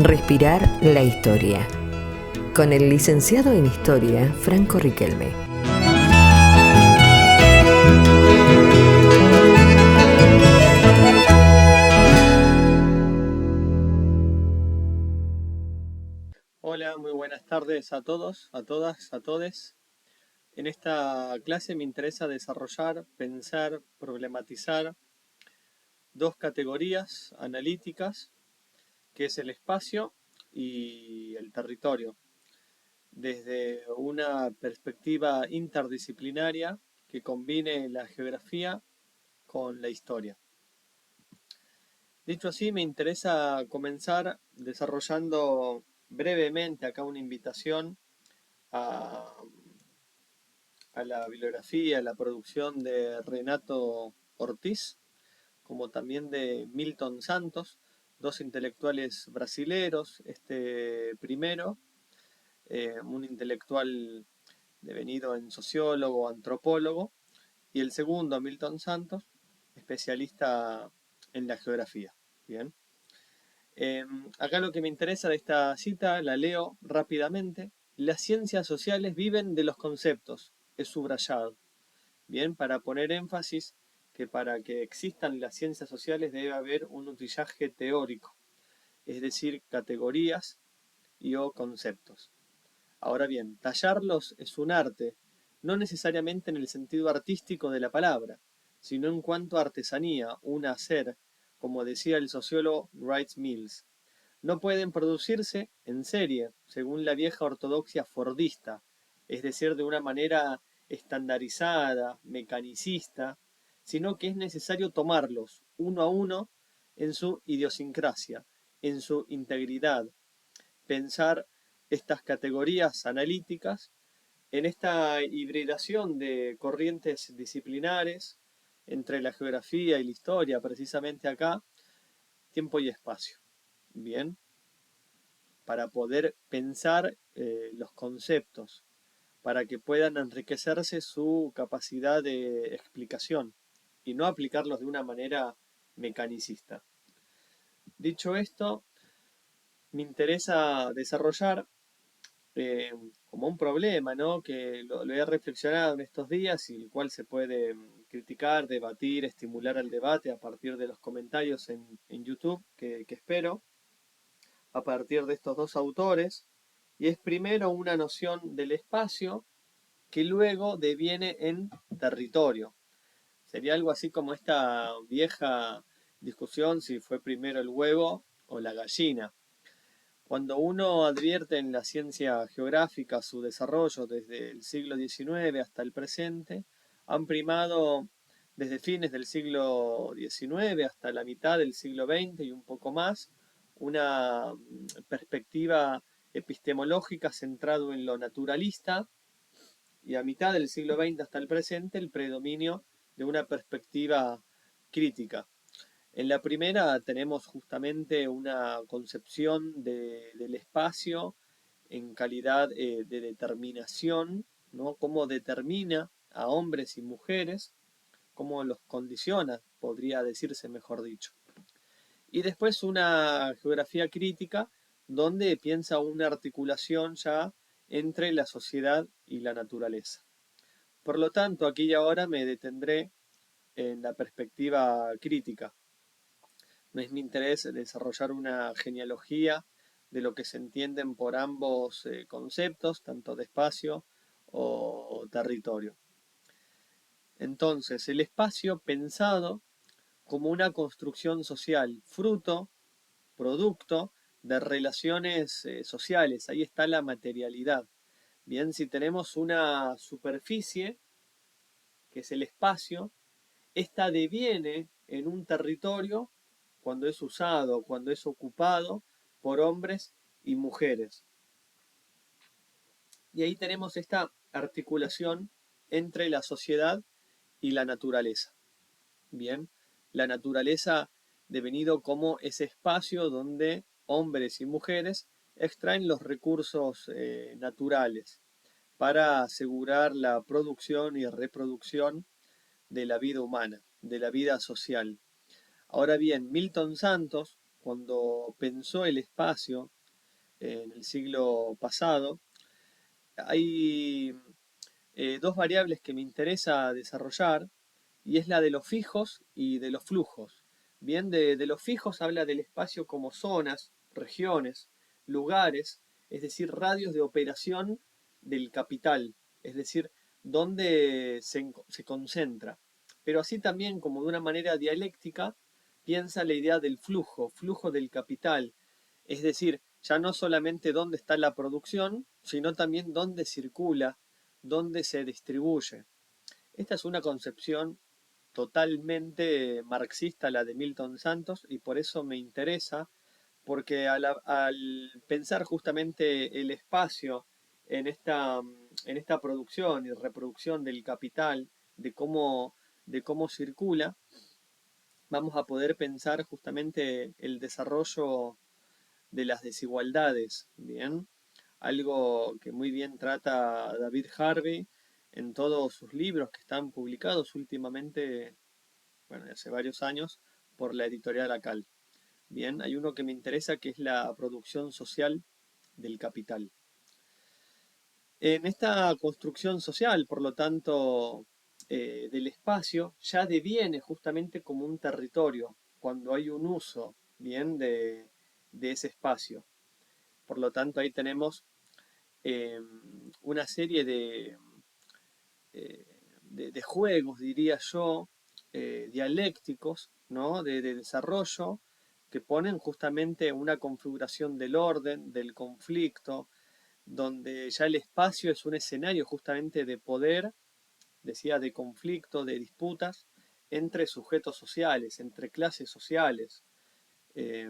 Respirar la historia. Con el licenciado en Historia, Franco Riquelme. Hola, muy buenas tardes a todos, a todas, a todes. En esta clase me interesa desarrollar, pensar, problematizar dos categorías analíticas, que es el espacio y el territorio, desde una perspectiva interdisciplinaria que combine la geografía con la historia. Dicho así, me interesa comenzar desarrollando brevemente acá una invitación a la bibliografía, a la producción de Renato Ortiz, como también de Milton Santos, dos intelectuales brasileros. Este primero, un intelectual devenido en sociólogo, antropólogo, y el segundo, Milton Santos, especialista en la geografía. Bien. Acá lo que me interesa de esta cita, la leo rápidamente. Las ciencias sociales viven de los conceptos, es subrayado. Bien, para poner énfasis que para que existan las ciencias sociales debe haber un utillaje teórico, es decir, categorías y o conceptos. Ahora bien, tallarlos es un arte, no necesariamente en el sentido artístico de la palabra, sino en cuanto a artesanía, un hacer, como decía el sociólogo Wright Mills. No pueden producirse en serie, según la vieja ortodoxia fordista, es decir, de una manera estandarizada, mecanicista, sino que es necesario tomarlos uno a uno en su idiosincrasia, en su integridad, pensar estas categorías analíticas en esta hibridación de corrientes disciplinares entre la geografía y la historia, precisamente acá, tiempo y espacio. Bien, para poder pensar los conceptos, para que puedan enriquecerse su capacidad de explicación y no aplicarlos de una manera mecanicista. Dicho esto, me interesa desarrollar como un problema, ¿no? Que lo he reflexionado en estos días y el cual se puede criticar, debatir, estimular el debate a partir de los comentarios en YouTube que espero, a partir de estos dos autores, y es primero una noción del espacio que luego deviene en territorio. Sería algo así como esta vieja discusión si fue primero el huevo o la gallina. Cuando uno advierte en la ciencia geográfica su desarrollo desde el siglo XIX hasta el presente, han primado desde fines del siglo XIX hasta la mitad del siglo XX y un poco más, una perspectiva epistemológica centrada en lo naturalista, y a mitad del siglo XX hasta el presente el predominio de una perspectiva crítica. En la primera tenemos justamente una concepción del espacio en calidad de determinación, ¿no? Cómo determina a hombres y mujeres, cómo los condiciona, podría decirse mejor dicho. Y después una geografía crítica donde piensa una articulación ya entre la sociedad y la naturaleza. Por lo tanto, aquí y ahora me detendré en la perspectiva crítica. No es mi interés desarrollar una genealogía de lo que se entienden por ambos conceptos, tanto de espacio o territorio. Entonces, el espacio pensado como una construcción social, fruto, producto de relaciones sociales. Ahí está la materialidad. Bien, si tenemos una superficie, que es el espacio, esta deviene en un territorio cuando es usado, cuando es ocupado por hombres y mujeres. Y ahí tenemos esta articulación entre la sociedad y la naturaleza. Bien, la naturaleza devenido como ese espacio donde hombres y mujeres extraen los recursos naturales para asegurar la producción y reproducción de la vida humana, de la vida social. Ahora bien, Milton Santos, cuando pensó el espacio en el siglo pasado, hay dos variables que me interesa desarrollar, y es la de los fijos y de los flujos. Bien, de los fijos habla del espacio como zonas, regiones, lugares, es decir, radios de operación del capital, es decir, donde se concentra. Pero así también, como de una manera dialéctica, piensa la idea del flujo, flujo del capital, es decir, ya no solamente dónde está la producción, sino también dónde circula, dónde se distribuye. Esta es una concepción totalmente marxista, la de Milton Santos, y por eso me interesa, porque al pensar justamente el espacio en esta producción y reproducción del capital, de cómo circula, vamos a poder pensar justamente el desarrollo de las desigualdades, ¿bien? Algo que muy bien trata David Harvey en todos sus libros que están publicados últimamente, bueno, hace varios años, por la editorial Acal. Bien, hay uno que me interesa que es la producción social del capital. En esta construcción social, por lo tanto, del espacio, ya deviene justamente como un territorio, cuando hay un uso, bien, de ese espacio. Por lo tanto, ahí tenemos una serie eh, de juegos, diría yo, dialécticos, ¿no? De desarrollo, que ponen justamente una configuración del orden, del conflicto, donde ya el espacio es un escenario justamente de poder, decía, de conflicto, de disputas entre sujetos sociales, entre clases sociales, eh,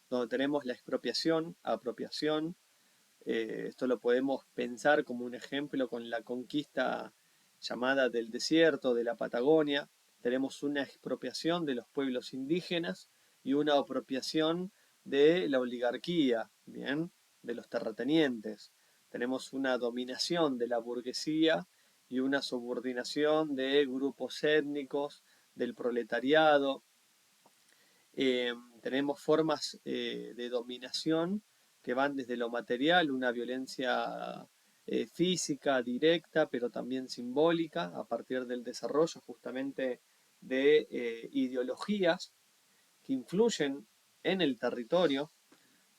donde tenemos la expropiación, apropiación. Esto lo podemos pensar como un ejemplo con la conquista llamada del desierto, de la Patagonia. Tenemos una expropiación de los pueblos indígenas y una apropiación de la oligarquía, ¿bien? De los terratenientes. Tenemos una dominación de la burguesía y una subordinación de grupos étnicos, del proletariado. Tenemos formas de dominación que van desde lo material, una violencia física directa, pero también simbólica, a partir del desarrollo justamente de ideologías que influyen en el territorio.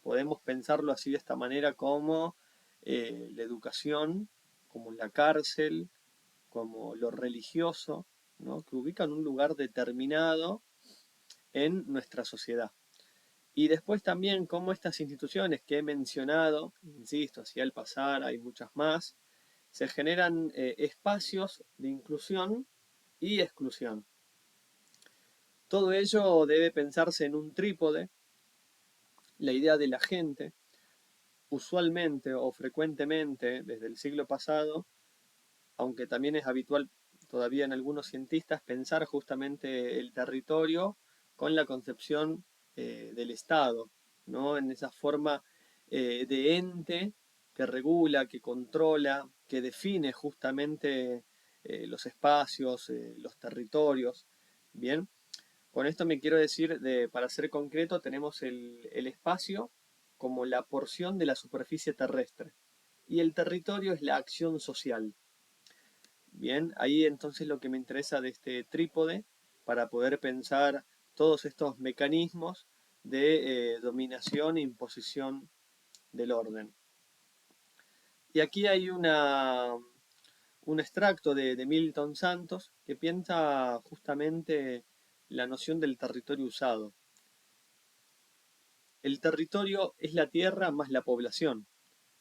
Podemos pensarlo así de esta manera como la educación, como la cárcel, como lo religioso, ¿no? Que ubican un lugar determinado en nuestra sociedad. Y después también cómo estas instituciones que he mencionado, insisto, hacia el pasar hay muchas más, se generan espacios de inclusión y exclusión. Todo ello debe pensarse en un trípode, la idea de la gente, usualmente o frecuentemente desde el siglo pasado, aunque también es habitual todavía en algunos cientistas pensar justamente el territorio con la concepción del Estado, ¿no? En esa forma de ente que regula, que controla, que define justamente los espacios, los territorios. Bien, con esto me quiero decir, para ser concreto, tenemos el espacio como la porción de la superficie terrestre y el territorio es la acción social. Bien, ahí entonces lo que me interesa de este trípode para poder pensar todos estos mecanismos de dominación e imposición del orden. Y aquí hay un extracto de Milton Santos que piensa justamente la noción del territorio usado. El territorio es la tierra más la población,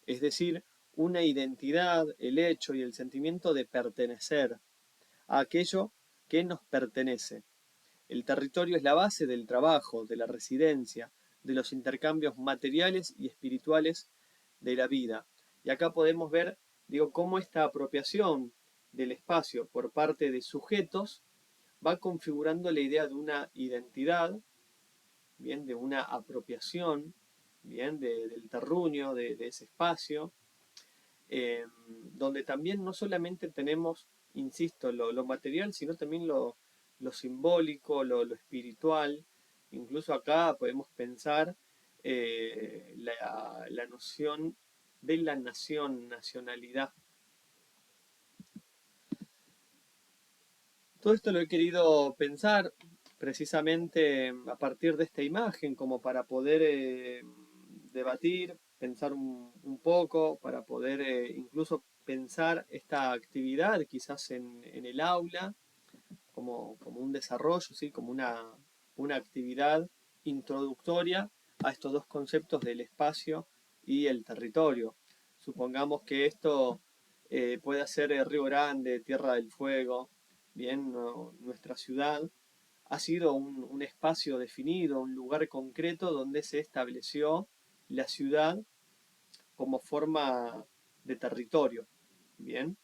es decir, una identidad, el hecho y el sentimiento de pertenecer a aquello que nos pertenece. El territorio es la base del trabajo, de la residencia, de los intercambios materiales y espirituales de la vida. Y acá podemos ver, digo, cómo esta apropiación del espacio por parte de sujetos va configurando la idea de una identidad, bien, de una apropiación, bien, del terruño, de ese espacio, donde también no solamente tenemos, insisto, lo material, sino también lo simbólico, lo espiritual, Incluso acá podemos pensar la noción de la nación, nacionalidad. Todo esto lo he querido pensar precisamente a partir de esta imagen, como para poder debatir, pensar un poco, para poder incluso pensar esta actividad quizás en el aula, como un desarrollo, ¿sí? Como una actividad introductoria a estos dos conceptos del espacio y el territorio. Supongamos que esto puede ser Río Grande, Tierra del Fuego, bien, nuestra ciudad ha sido un espacio definido, un lugar concreto donde se estableció la ciudad como forma de territorio, bien.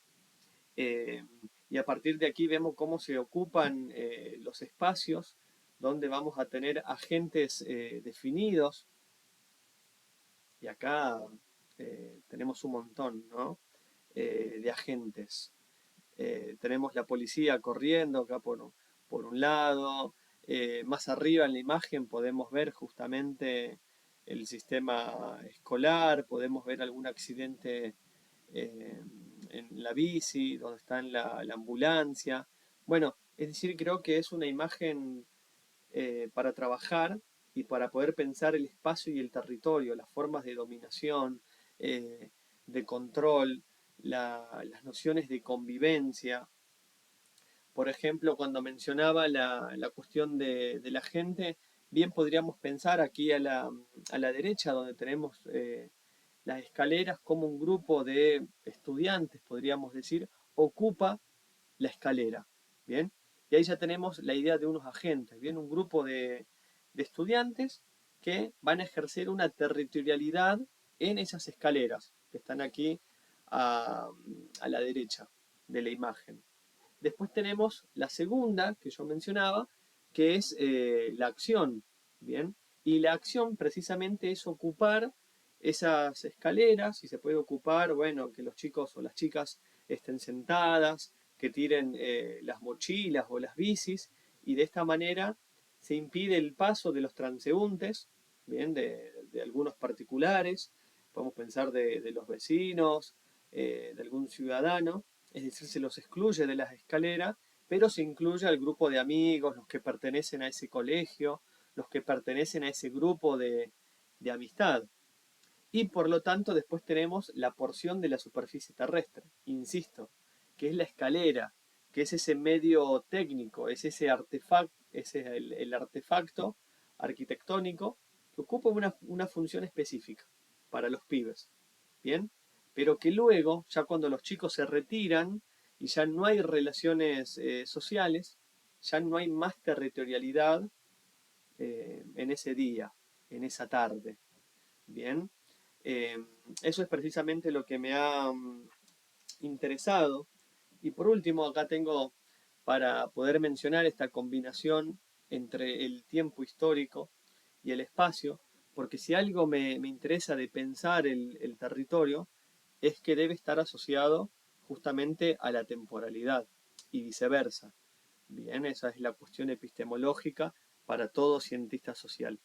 Eh, y a partir de aquí vemos cómo se ocupan los espacios donde vamos a tener agentes definidos. Y acá tenemos un montón, ¿no? De agentes. Tenemos la policía corriendo acá por un lado. Más arriba en la imagen podemos ver justamente el sistema escolar, podemos ver algún accidente eh, en la bici, donde está en la ambulancia. Bueno, es decir, creo que es una imagen para trabajar y para poder pensar el espacio y el territorio, las formas de dominación, de control, las nociones de convivencia. Por ejemplo, cuando mencionaba la cuestión de la gente, bien podríamos pensar aquí a la derecha, donde tenemos las escaleras, como un grupo de estudiantes, podríamos decir, ocupa la escalera. Bien, y ahí ya tenemos la idea de unos agentes, bien, un grupo de estudiantes que van a ejercer una territorialidad en esas escaleras que están aquí a la derecha de la imagen. Después tenemos la segunda que yo mencionaba, que es la acción, ¿bien? Y la acción precisamente es ocupar esas escaleras, y se puede ocupar, bueno, que los chicos o las chicas estén sentadas, que tiren las mochilas o las bicis, y de esta manera se impide el paso de los transeúntes, ¿bien? De algunos particulares, podemos pensar de los vecinos, de algún ciudadano, es decir, se los excluye de las escaleras, pero se incluye al grupo de amigos, los que pertenecen a ese colegio, los que pertenecen a ese grupo de amistad. Y por lo tanto después tenemos la porción de la superficie terrestre, insisto, que es la escalera, que es ese medio técnico, es ese artefacto, ese es el artefacto arquitectónico que ocupa una función específica para los pibes. ¿Bien? Pero que luego, ya cuando los chicos se retiran y ya no hay relaciones sociales, ya no hay más territorialidad en ese día, en esa tarde. Bien, eh, eso es precisamente lo que me ha interesado. Y por último, acá tengo para poder mencionar esta combinación entre el tiempo histórico y el espacio, porque si algo me interesa de pensar el territorio, es que debe estar asociado justamente a la temporalidad y viceversa. Bien, esa es la cuestión epistemológica para todo cientista social.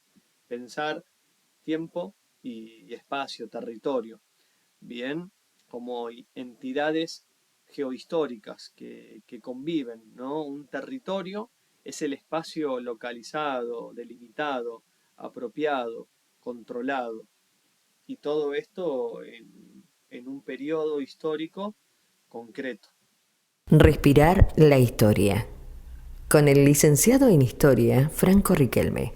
Pensar tiempo y espacio, territorio. Bien, como entidades geohistóricas que conviven, ¿no? Un territorio es el espacio localizado, delimitado, apropiado, controlado. Y todo esto en un periodo histórico concreto. Respirar la historia. Con el licenciado en Historia, Franco Riquelme.